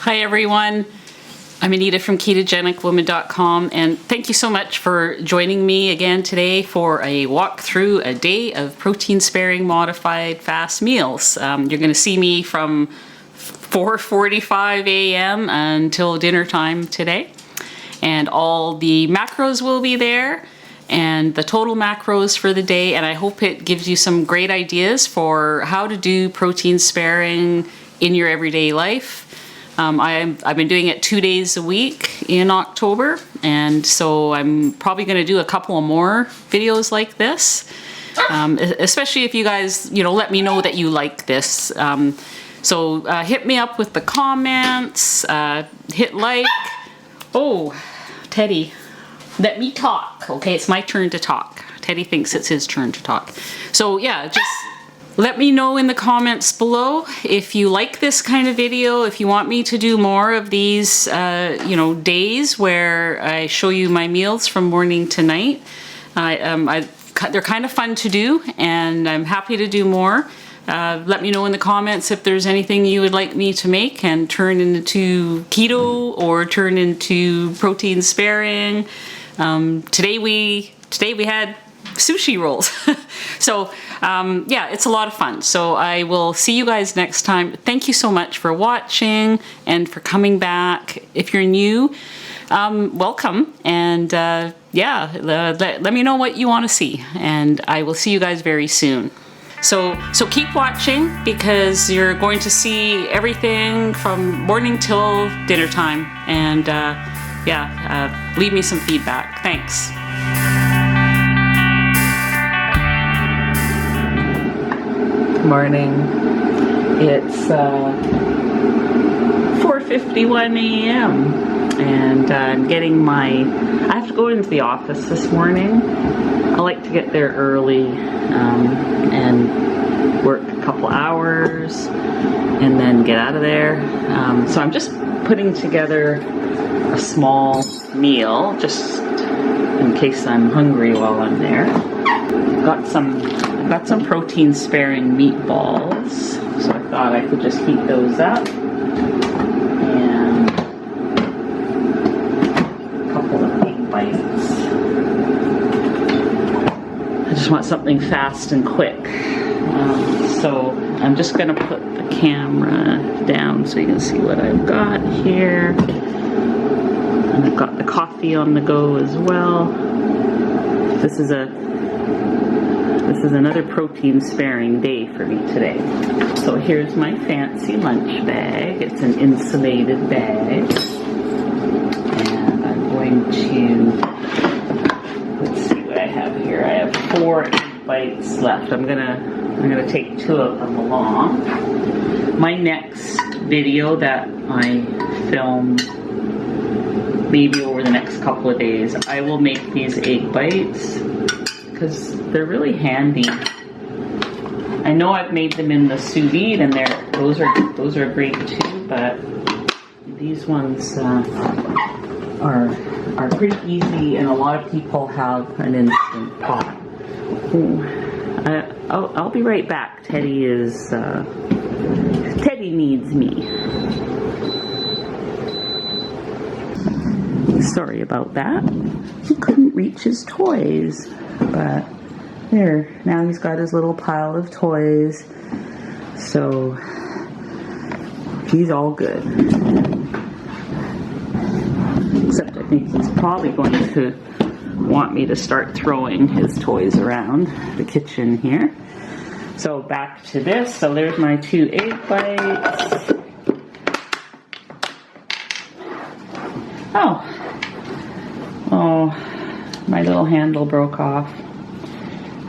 Hi everyone, I'm Anita from KetogenicWoman.com, and thank you so much for joining me again today for a walk through a day of protein sparing modified fast meals. You're going to see me from 4:45 a.m. until dinner time today, and all the macros will be there and the total macros for the day, and I hope it gives you some great ideas for how to do protein sparing in your everyday life. I've been doing it 2 days a week in October, and so I'm probably going to do a couple of more videos like this, especially if you guys, let me know that you like this. So hit me up with the comments, hit like. Oh, Teddy, let me talk. Okay, it's my turn to talk. Teddy thinks it's his turn to talk. So yeah, just let me know in the comments below if you like this kind of video, if you want me to do more of these, days where I show you my meals from morning to night. They're kind of fun to do, and I'm happy to do more. Let me know in the comments if there's anything you would like me to make and turn into keto or turn into protein sparing. Today we had sushi rolls. So yeah, it's a lot of fun. So I will see you guys next time. Thank you so much for watching and for coming back. If you're new, welcome, and let me know what you want to see, and I will see you guys very soon. So keep watching, because you're going to see everything from morning till dinner time, and leave me some feedback. Thanks. Morning. It's 4:51 a.m. and I'm getting I have to go into the office this morning. I like to get there early and work a couple hours and then get out of there. So I'm just putting together a small meal just in case I'm hungry while I'm there. Got some protein sparing meatballs, so I thought I could just heat those up, and a couple of egg bites. I just want something fast and quick, so I'm just going to put the camera down so you can see what I've got here, and I've got the coffee on the go as well. This is another protein sparing day for me today. So here's my fancy lunch bag. It's an insulated bag. And I'm going to, let's see what I have here. I have 4 egg bites left. I'm gonna take 2 of them along. My next video that I film maybe over the next couple of days, I will make these egg bites, because they're really handy. I know I've made them in the sous vide, and those are great too, but these ones are pretty easy, and a lot of people have an instant pot. I'll be right back. Teddy needs me. Sorry about that. He couldn't reach his toys. But there, now he's got his little pile of toys, so he's all good. Except I think he's probably going to want me to start throwing his toys around the kitchen here. So back to this. So there's my 2 egg bites. Oh, my little handle broke off.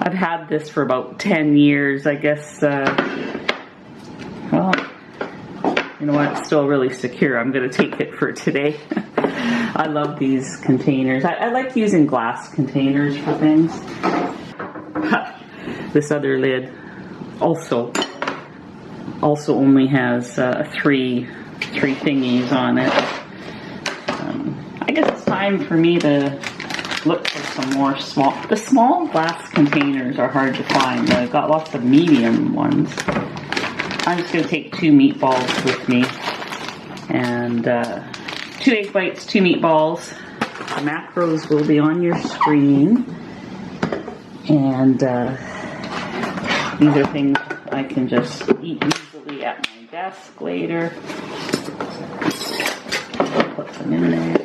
I've had this for about 10 years, I guess. Well, you know what? It's still really secure. I'm going to take it for today. I love these containers. I like using glass containers for things. This other lid also only has 3 thingies on it. I guess it's time for me to look for some more the small glass containers are hard to find. I've got lots of medium ones. I'm just going to take 2 meatballs with me, And 2 egg bites, 2 meatballs. The macros will be on your screen. And these are things I can just eat easily at my desk later. Put them in there.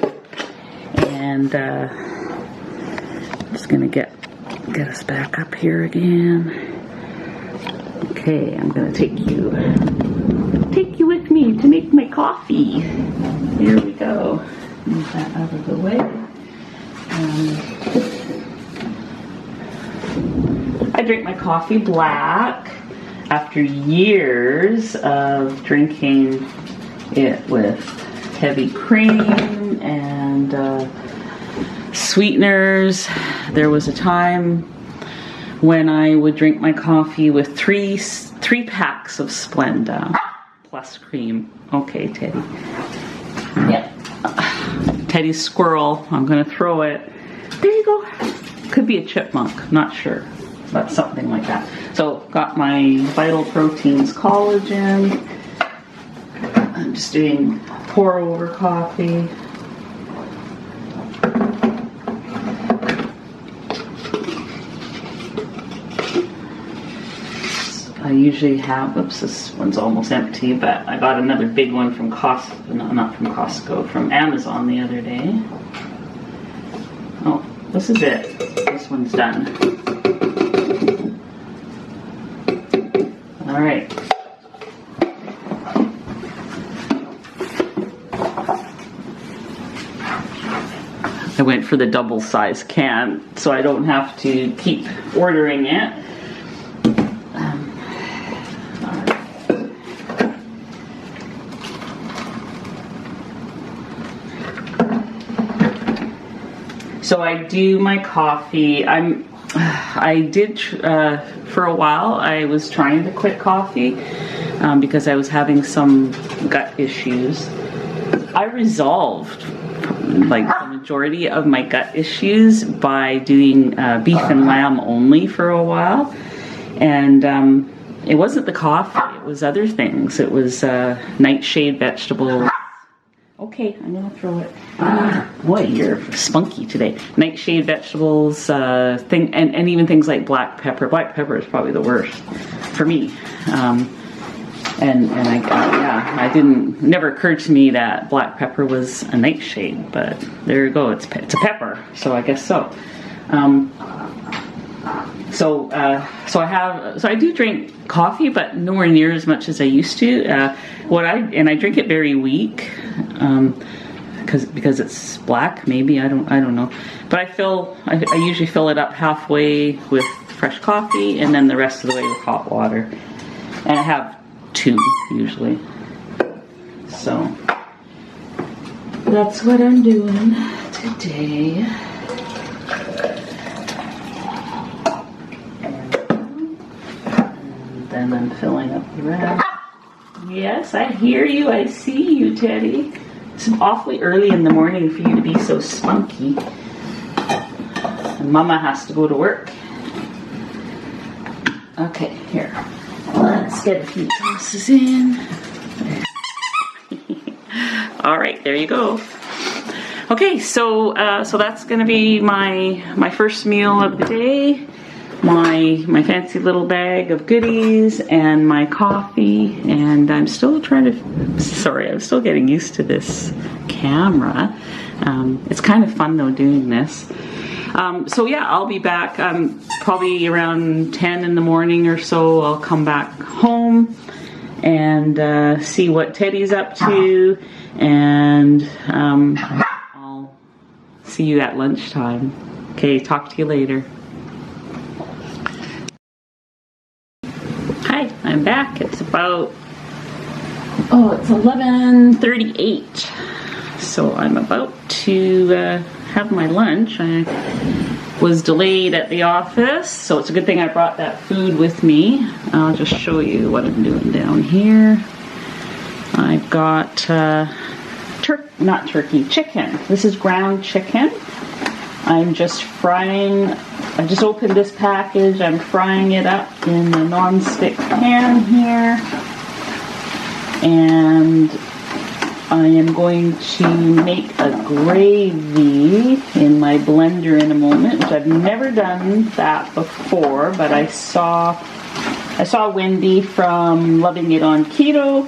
And I'm just gonna get us back up here again. Okay, I'm gonna take you with me to make my coffee. Here we go. Move that out of the way. I drink my coffee black after years of drinking it with heavy cream and sweeteners. There was a time when I would drink my coffee with three packs of Splenda plus cream. Okay, Teddy. Yep. Teddy's squirrel. I'm gonna throw it. There you go. Could be a chipmunk. Not sure. But something like that. So got my Vital Proteins collagen. I'm just doing pour over coffee. I usually have, oops, this one's almost empty, but I got another big one from Costco, no, not from Costco, from Amazon the other day. Oh, this is it. This one's done. All right. I went for the double size can, so I don't have to keep ordering it. So I do my coffee. I did for a while. I was trying to quit coffee because I was having some gut issues. I resolved like the majority of my gut issues by doing beef and lamb only for a while, and it wasn't the coffee. It was other things. It was nightshade vegetables. Okay, I'm gonna throw it. Boy, you're spunky today. Nightshade vegetables, and even things like black pepper. Black pepper is probably the worst for me. I never occurred to me that black pepper was a nightshade, but there you go. It's a pepper, so I guess so. So I do drink coffee, but nowhere near as much as I used to. I drink it very weak, because it's black. Maybe I don't know. But I usually fill it up halfway with fresh coffee, and then the rest of the way with hot water. And I have 2 usually. So that's what I'm doing today. And I'm filling up the rest. Yes, I hear you. I see you, Teddy. It's awfully early in the morning for you to be so spunky. And Mama has to go to work. Okay, here. Let's get a few tosses in. All right, there you go. Okay, so that's going to be my first meal of the day. My fancy little bag of goodies and my coffee, and I'm still getting used to this camera. It's kind of fun though doing this. So yeah, I'll be back probably around 10 in the morning or so. I'll come back home and see what Teddy's up to, and I'll see you at lunchtime. Okay, talk to you later. Hi, I'm back. It's about, it's 11:38. So I'm about to have my lunch. I was delayed at the office, so it's a good thing I brought that food with me. I'll just show you what I'm doing down here. I've got chicken. This is ground chicken. I'm just frying. I just opened this package. I'm frying it up in the non-stick pan here. And I am going to make a gravy in my blender in a moment, which I've never done that before, but I saw Wendy from Loving It on Keto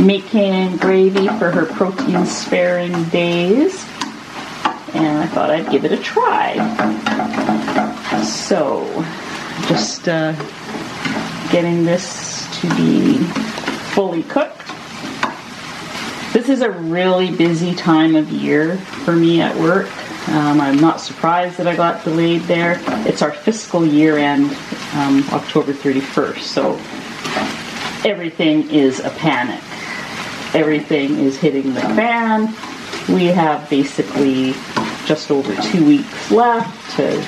making gravy for her protein sparing days, and I thought I'd give it a try. So just getting this to be fully cooked. This is a really busy time of year for me at work. I'm not surprised that I got delayed there. It's our fiscal year end, October 31st, so everything is a panic. Everything is hitting the fan. We have basically just over 2 weeks left to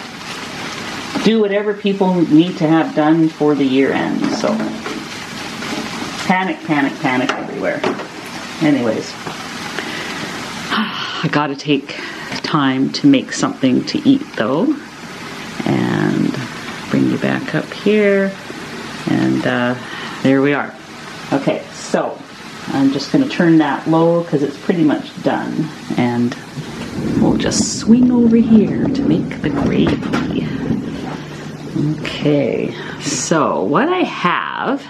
do whatever people need to have done for the year end. So panic, panic, panic everywhere. Anyways, I gotta take time to make something to eat though. And bring you back up here. And there we are. Okay, so I'm just going to turn that low because it's pretty much done. And we'll just swing over here to make the gravy. Okay, so what I have,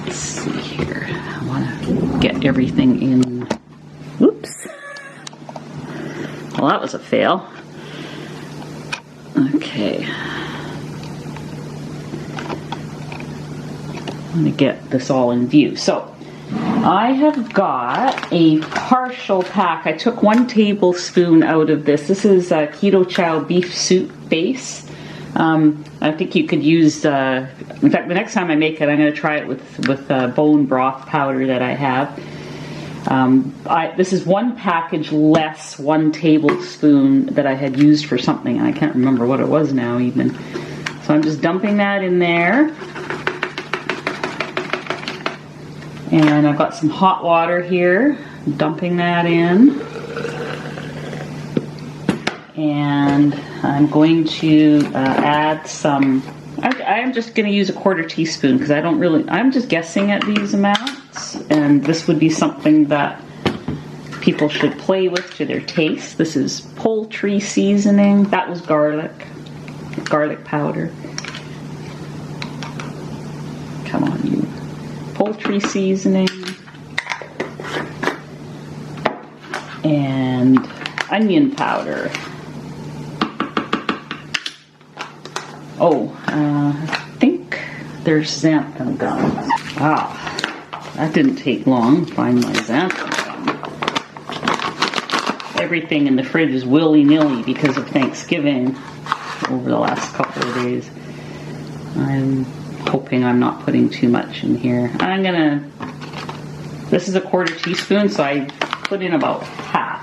let's see here. I want to get everything in. Oops. Well, that was a fail. Okay. I'm going to get this all in view. So I have got a partial pack. I took 1 tablespoon out of this. This is a Keto Chow beef soup base. I think you could use, in fact, the next time I make it, I'm going to try it with bone broth powder that I have. This is 1 package less 1 tablespoon that I had used for something. I can't remember what it was now even. So I'm just dumping that in there. And I've got some hot water here, dumping that in. And I'm going to add some, I'm just going to use a 1/4 teaspoon because I'm just guessing at these amounts. And this would be something that people should play with to their taste. This is poultry seasoning. That was garlic powder. Come on, you. Poultry seasoning and onion powder. Oh, I think there's xanthan gum. Wow, that didn't take long to find my xanthan gum. Everything in the fridge is willy-nilly because of Thanksgiving over the last couple of days. I'm hoping I'm not putting too much in here. This is a 1/4 teaspoon, so I put in about half.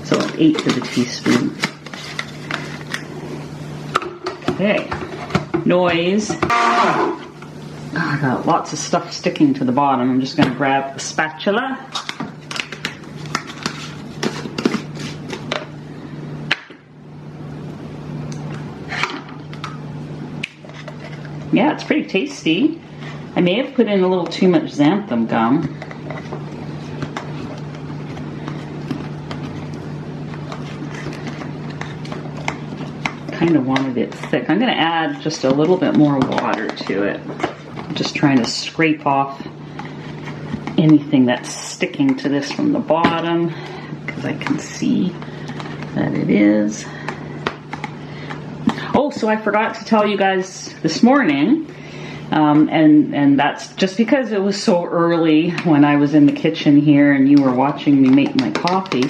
So 1/8 of a teaspoon. Okay, noise. I got lots of stuff sticking to the bottom. I'm just going to grab the spatula. Yeah, it's pretty tasty. I may have put in a little too much xanthan gum. Kind of wanted it thick. I'm going to add just a little bit more water to it. I'm just trying to scrape off anything that's sticking to this from the bottom because I can see that it is. Oh, so I forgot to tell you guys this morning, and that's just because it was so early when I was in the kitchen here and you were watching me make my coffee.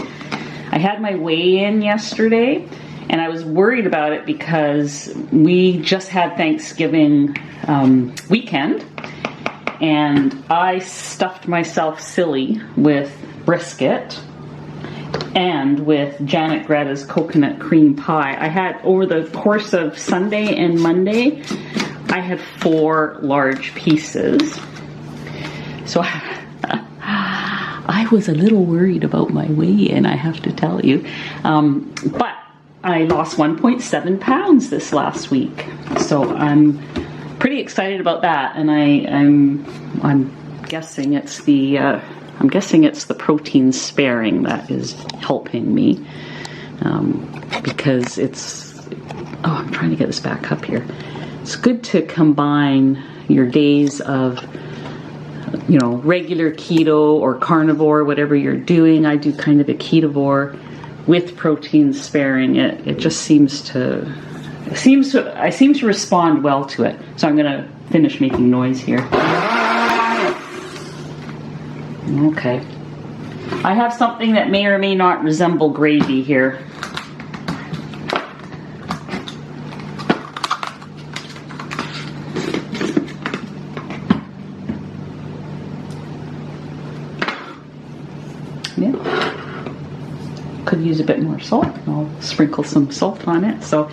I had my weigh-in yesterday, and I was worried about it because we just had Thanksgiving weekend, and I stuffed myself silly with brisket and with Janet Greta's coconut cream pie. I had, over the course of Sunday and Monday, I had 4 large pieces. So I was a little worried about my weigh-in, I have to tell you. But I lost 1.7 pounds this last week. So I'm pretty excited about that. And I'm guessing it's the I'm guessing it's the protein sparing that is helping me, because I'm trying to get this back up here. It's good to combine your days of, you know, regular keto or carnivore, whatever you're doing. I do kind of a ketovore with protein sparing. It just seems to I seem to respond well to it. So I'm gonna finish making noise here. Okay. I have something that may or may not resemble gravy here. Could use a bit more salt. I'll sprinkle some salt on it. So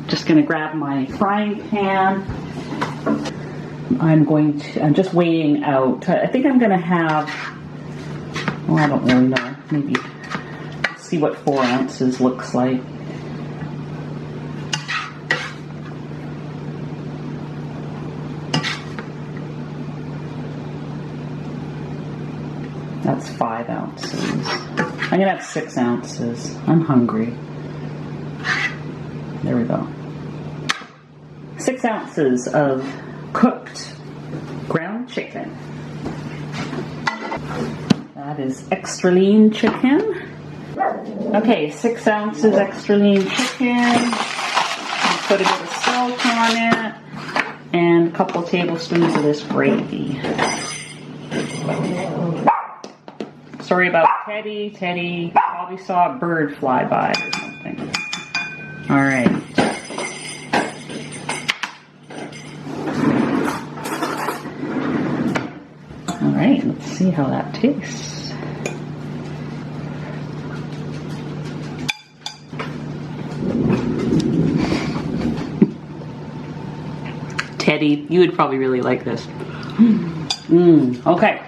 just going to grab my frying pan. I'm just weighing out. I think I'm going to have, well, I don't really know, maybe see what 4 ounces looks like. That's 5 ounces. I'm gonna have 6 ounces. I'm hungry. There we go. 6 ounces of cooked ground chicken. That is extra lean chicken. Okay, 6 ounces extra lean chicken. Put a bit of salt on it and a couple tablespoons of this gravy. Sorry about Teddy. Teddy probably saw a bird fly by or something. All right. All right, let's see how that tastes. Teddy, you would probably really like this. Okay.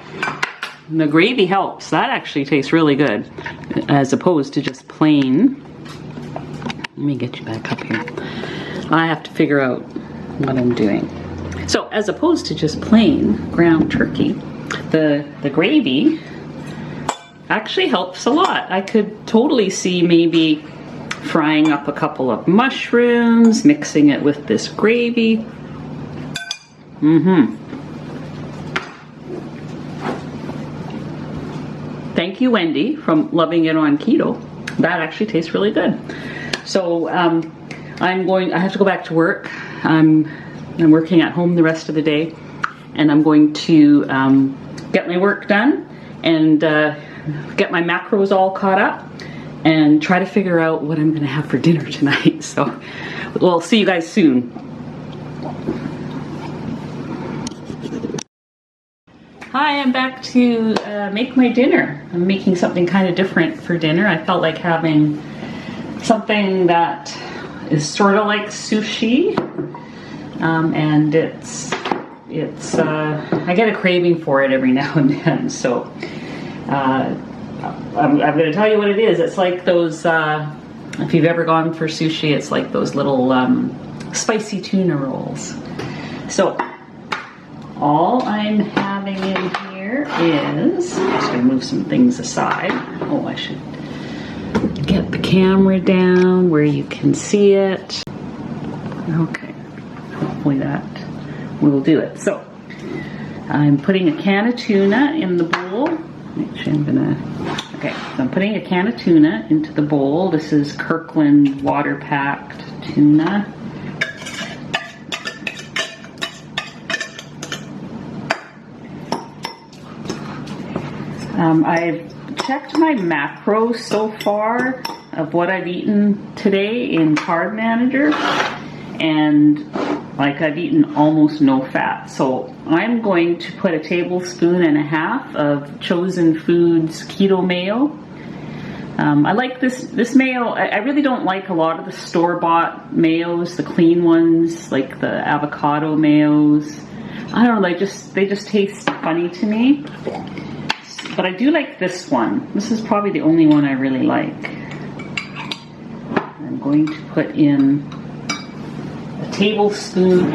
The gravy helps. That actually tastes really good, as opposed to just plain. Let me get you back up here. I have to figure out what I'm doing. So, as opposed to just plain ground turkey, the gravy actually helps a lot. I could totally see maybe frying up a couple of mushrooms, mixing it with this gravy. Thank you, Wendy, from Loving It on Keto. That actually tastes really good. So I have to go back to work. I'm working at home the rest of the day, and I'm going to get my work done and get my macros all caught up and try to figure out what I'm going to have for dinner tonight. So we'll see you guys soon. Hi, I'm back to make my dinner. I'm making something kind of different for dinner. I felt like having something that is sort of like sushi, and I get a craving for it every now and then. So I'm going to tell you what it is. It's like those, if you've ever gone for sushi, it's like those little spicy tuna rolls. So all I'm having in here is, I'm just going to move some things aside. Oh, I should get the camera down where you can see it. Okay, hopefully that will do it. So I'm putting a can of tuna in the bowl. Actually, so I'm putting a can of tuna into the bowl. This is Kirkland water-packed tuna. I've checked my macros so far of what I've eaten today in Carb Manager, and like I've eaten almost no fat. So I'm going to put 1.5 tablespoons of Chosen Foods keto mayo. I like this mayo. I really don't like a lot of the store-bought mayos, the clean ones, like the avocado mayos. I don't know, they just taste funny to me. But I do like this one. This is probably the only one I really like. I'm going to put in 1.5 tablespoons,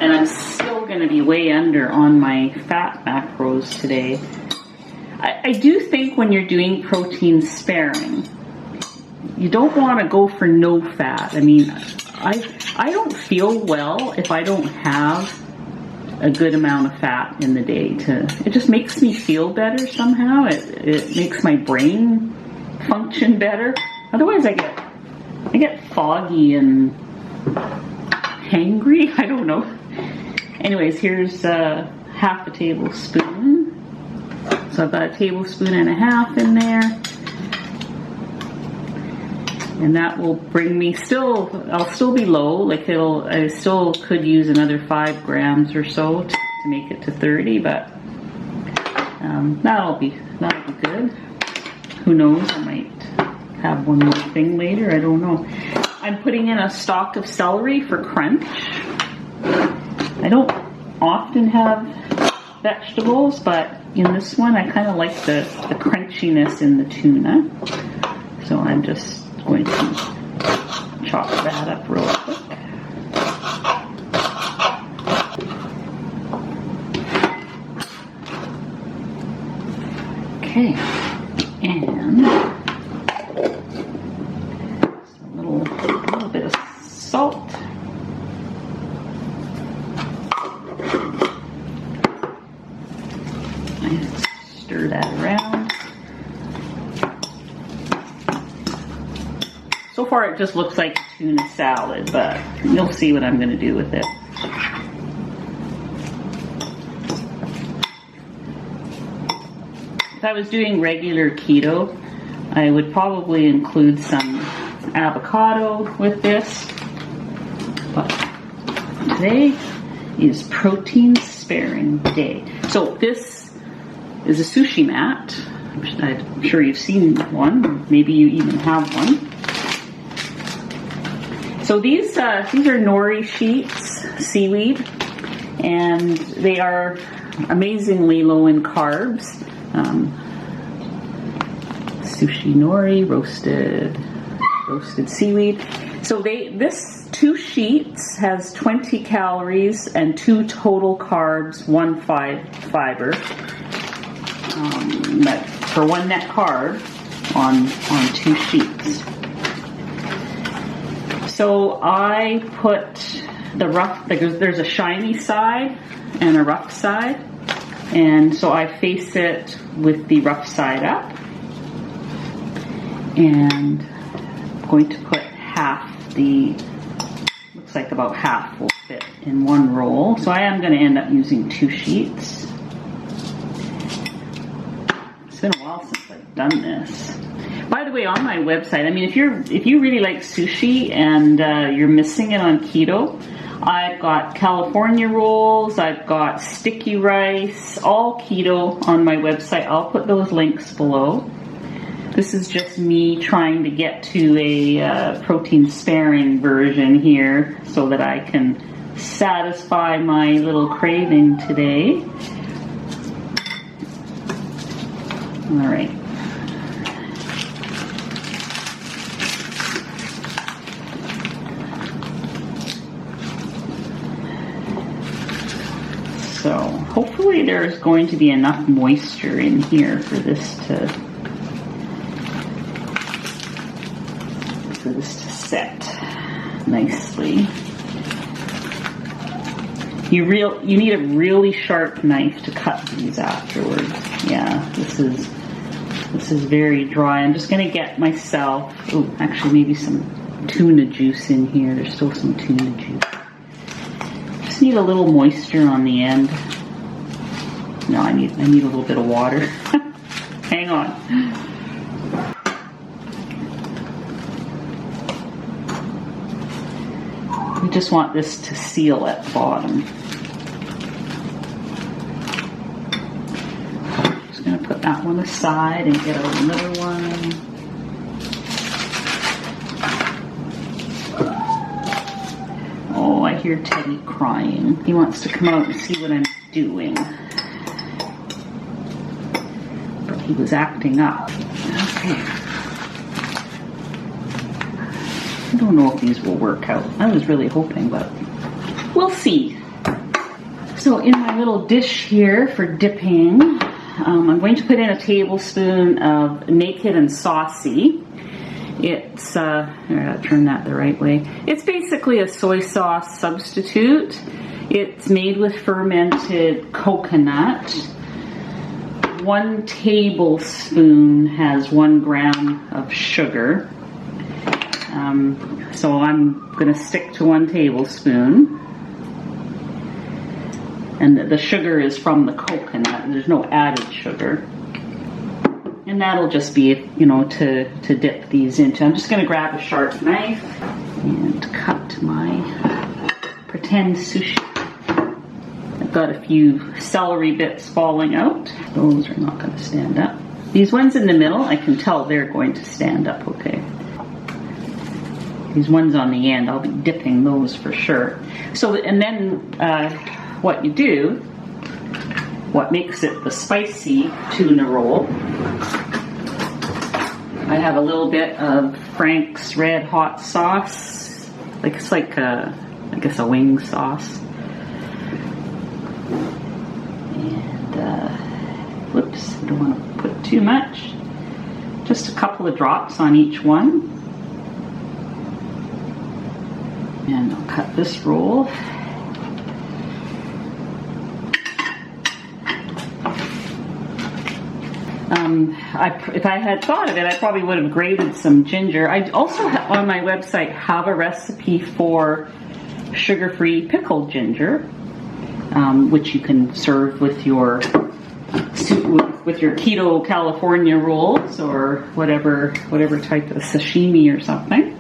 and I'm still going going to be way under on my fat macros today. I do think when you're doing protein sparing, you don't want to go for no fat. I mean, I don't feel well if I don't have a good amount of fat in the day. It just makes me feel better somehow. It makes my brain function better. Otherwise, I get foggy and hangry. I don't know. Anyways, here's half a tablespoon. So I've got a tablespoon and a half in there. And that will bring me I'll still be low, like I still could use another 5 grams or so to make it to 30, but that'll be good. Who knows, I might have one more thing later, I don't know. I'm putting in a stalk of celery for crunch. I don't often have vegetables, but in this one I kind of like the crunchiness in the tuna. So I'm just going to chop that up real quick. Okay, and a little bit of salt. And stir that around. So far it just looks like tuna salad, but you'll see what I'm going to do with it. If I was doing regular keto, I would probably include some avocado with this. But today is protein sparing day. So this is a sushi mat. I'm sure you've seen one. Maybe you even have one. So these are nori sheets, seaweed, and they are amazingly low in carbs. Sushi nori, roasted seaweed. So this 2 sheets has 20 calories and 2 total carbs, 1 fiber. But for 1 net carb on 2 sheets. So I put the rough, there's a shiny side and a rough side. And so I face it with the rough side up. And I'm going to put looks like about half will fit in 1 roll. So I am going to end up using 2 sheets. It's been a while since I've done this. By the way, on my website, I mean, if you really like sushi and you're missing it on keto, I've got California rolls, I've got sticky rice, all keto on my website. I'll put those links below. This is just me trying to get to a protein sparing version here so that I can satisfy my little craving today. All right. So hopefully there's going to be enough moisture in here for this to set nicely. You need a really sharp knife to cut these afterwards. Yeah, this is very dry. I'm just gonna get myself, actually maybe some tuna juice in here. There's still some tuna juice. Just need a little moisture on the end. No, I need a little bit of water. Hang on. We just want this to seal at the bottom. Just gonna put that one aside and get out another one. Oh, I hear Teddy crying. He wants to come out and see what I'm doing. But he was acting up. Okay. I don't know if these will work out. I was really hoping, but we'll see. So in my little dish here for dipping, I'm going to put in a tablespoon of Naked and Saucy. It's, I gotta turn that the right way. It's basically a soy sauce substitute. It's made with fermented coconut. 1 tablespoon has 1 gram of sugar. So I'm gonna stick to 1 tablespoon. And the sugar is from the coconut. There's no added sugar. And that'll just be, you know, to dip these into. I'm just going to grab a sharp knife and cut my pretend sushi. I've got a few celery bits falling out. Those are not going to stand up. These ones in the middle, I can tell they're going to stand up okay. These ones on the end, I'll be dipping those for sure. So, and then what you do, what makes it the spicy tuna roll, I have a little bit of Frank's Red Hot sauce. Like it's like I guess a wing sauce. And whoops, I don't want to put too much. Just a couple of drops on each one. And I'll cut this roll. If I had thought of it, I probably would have grated some ginger. I also on my website have a recipe for sugar-free pickled ginger, which you can serve with your keto California rolls or whatever type of sashimi or something.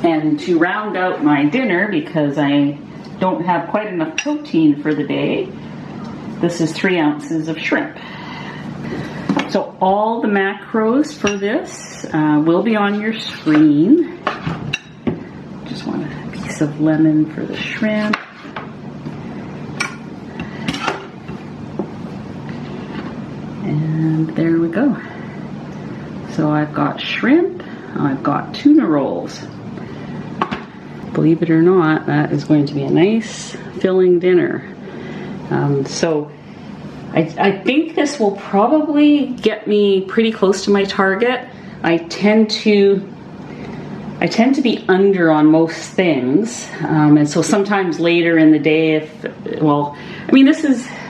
And to round out my dinner, because I don't have quite enough protein for the day, this is 3 ounces of shrimp. So all the macros for this will be on your screen. Just want a piece of lemon for the shrimp. And there we go. So I've got shrimp, I've got tuna rolls. Believe it or not, that is going to be a nice filling dinner. So I think this will probably get me pretty close to my target. I tend to be under on most things, and so sometimes later in the day,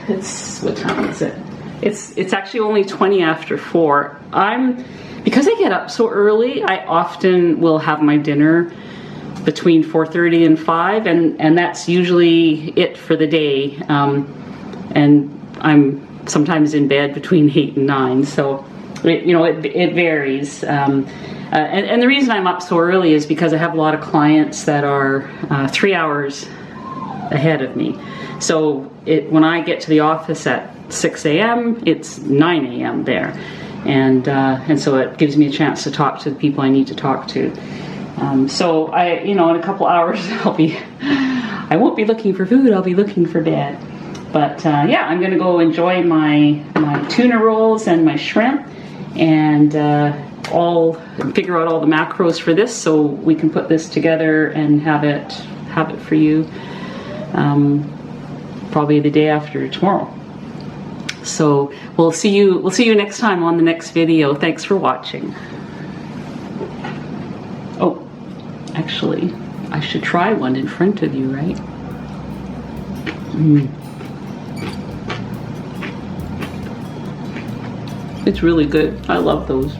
it's what time is it? It's actually only 20 after 4. Because I get up so early, I often will have my dinner between 4:30 and 5, and that's usually it for the day. And I'm sometimes in bed between 8 and 9, so it varies. And the reason I'm up so early is because I have a lot of clients that are 3 hours ahead of me. So when I get to the office at 6 a.m., it's 9 a.m. there, and so it gives me a chance to talk to the people I need to talk to. So in a couple hours I won't be looking for food. I'll be looking for bed. But I'm going to go enjoy my tuna rolls and my shrimp, and figure out all the macros for this, so we can put this together and have it for you probably the day after tomorrow. So we'll see you next time on the next video. Thanks for watching. Oh, actually, I should try one in front of you, right? It's really good. I love those.